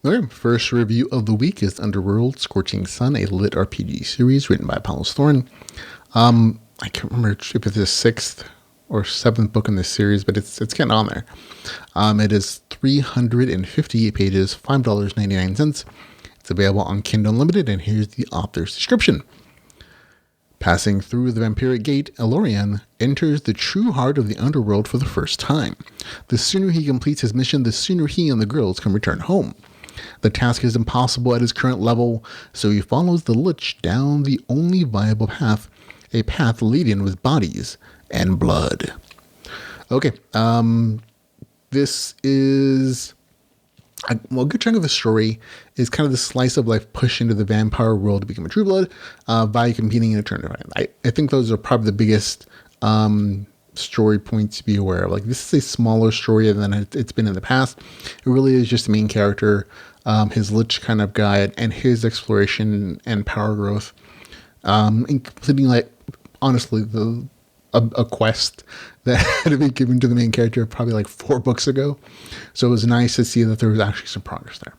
Okay, first review of the week is Underworld, Scorching Sun, a lit RPG series written by Paul Thorne. I can't remember if it's the sixth or seventh book in this series, but it's getting on there. It is 358 pages, $5.99. It's available on Kindle Unlimited, and here's the author's description. Passing through the vampiric gate, Elorion enters the true heart of the underworld for the first time. The sooner he completes his mission, the sooner he and the girls can return home. The task is impossible at his current level, so he follows the lich down the only viable path, a path laden with bodies and blood. Okay, this is a good chunk of the story is kind of the slice of life push into the vampire world to become a Trueblood by competing in a tournament. I think those are probably the biggest story points to be aware of. Like, this is a smaller story than it's been in the past. It really is just the main character, his lich kind of guide, and his exploration and power growth, and completing, like, honestly, a quest that had been given to the main character probably like 4 books ago. So it was nice to see that there was actually some progress there.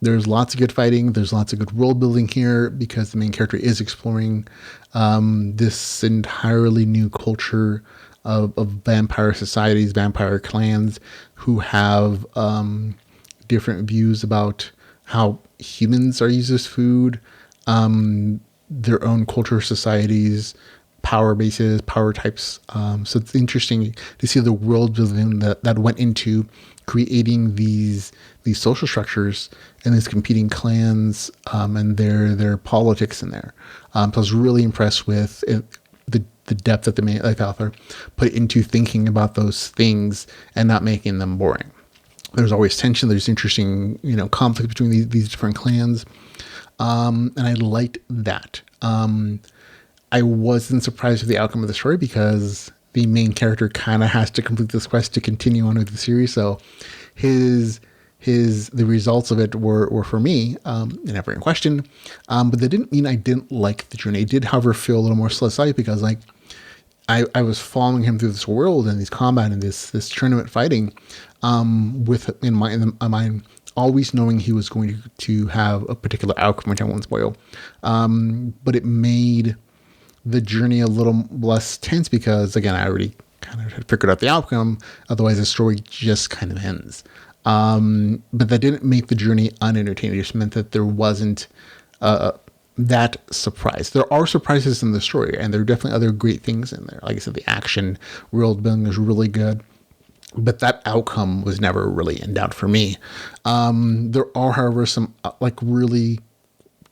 There's lots of good fighting. There's lots of good world building here because the main character is exploring this entirely new culture of vampire societies, vampire clans who have different views about how humans are used as food, their own culture societies, power bases, power types. So it's interesting to see the world building that went into creating these social structures and these competing clans and their politics in there. So I was really impressed with the depth that the author put into thinking about those things and not making them boring. There's always tension. There's interesting, conflict between these different clans. And I liked that. I wasn't surprised with the outcome of the story because the main character kind of has to complete this quest to continue on with the series. So the results of it were for me, never in question. But that didn't mean I didn't like the journey. It did, however, feel a little more solid because, like, I was following him through this world and these combat and this tournament fighting, with in my mind always knowing he was going to have a particular outcome, which I won't spoil. But it made the journey a little less tense because, again, I already kind of had figured out the outcome. Otherwise, the story just kind of ends. But that didn't make the journey unentertaining. It just meant that there wasn't that surprise. There are surprises in the story, and there are definitely other great things in there. Like I said, the action, world building is really good. But that outcome was never really in doubt for me. There are, however, some really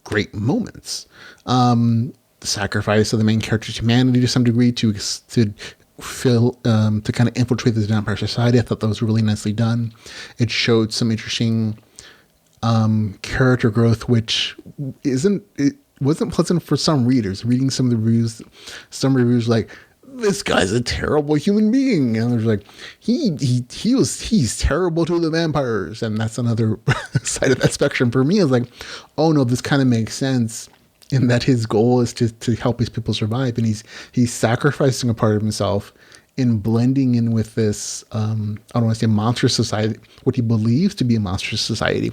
great moments. The sacrifice of the main character's humanity to some degree to fill to kind of infiltrate this vampire society. I thought that was really nicely done. It showed some interesting character growth, which wasn't pleasant for some readers. Reading some of the reviews, some reviews like, this guy's a terrible human being, and there's like he's terrible to the vampires, and that's another side of that spectrum for me. Is like, oh no, this kind of makes sense in that his goal is to help his people survive, and he's sacrificing a part of himself in blending in with this I don't want to say monstrous society, what he believes to be a monstrous society,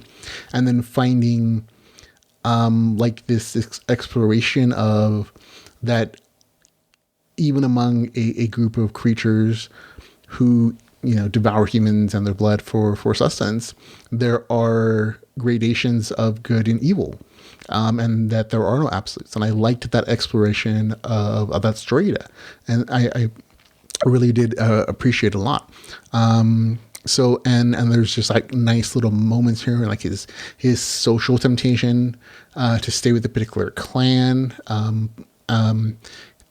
and then finding this exploration of that. Even among a group of creatures who, devour humans and their blood for sustenance, there are gradations of good and evil, and that there are no absolutes. And I liked that exploration of that story, and I really did appreciate a lot. So and there's just like nice little moments here, like his social temptation to stay with a particular clan.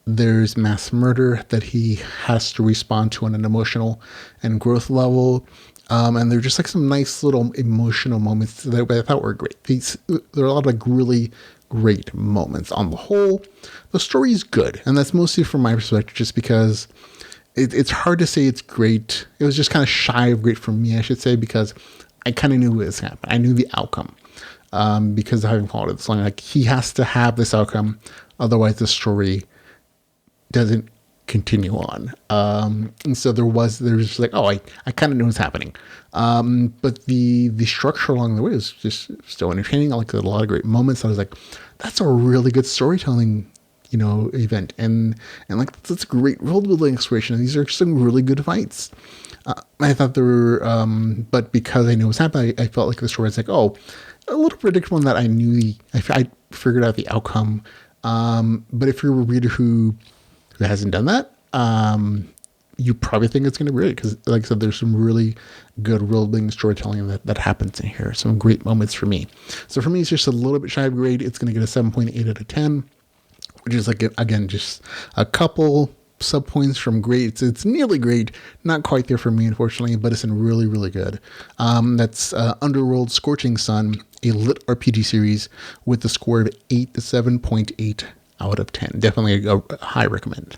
There's mass murder that he has to respond to on an emotional and growth level. And they're just like some nice little emotional moments that I thought were great. There are a lot of really great moments. On the whole, the story is good. And that's mostly from my perspective, just because it's hard to say it's great. It was just kind of shy of great for me, I should say, because I kind of knew what was happening. I knew the outcome. Because of having followed it this long, like, he has to have this outcome. Otherwise the story doesn't continue on. And so there's just like, oh, I kind of know what's happening. But the structure along the way was just still entertaining. I like a lot of great moments. I was like, that's a really good storytelling, event. And like, that's a great world building exploration. These are some really good fights. I thought there were, but because I knew what was happening, I felt like the story was like, oh, a little predictable in that I knew, I figured out the outcome. But if you're a reader who hasn't done that, you probably think it's going to be great because, like I said, there's some really good world building storytelling that happens in here. Some great moments for me. So for me, it's just a little bit shy of grade. It's going to get a 7.8 out of 10, which is like, again, just a couple sub points from great. It's nearly great, not quite there for me, unfortunately, but it's really, really good. That's Underworld Scorching Sun, a lit RPG series with a score of 8 to 7.8 out of 10. Definitely a high recommend.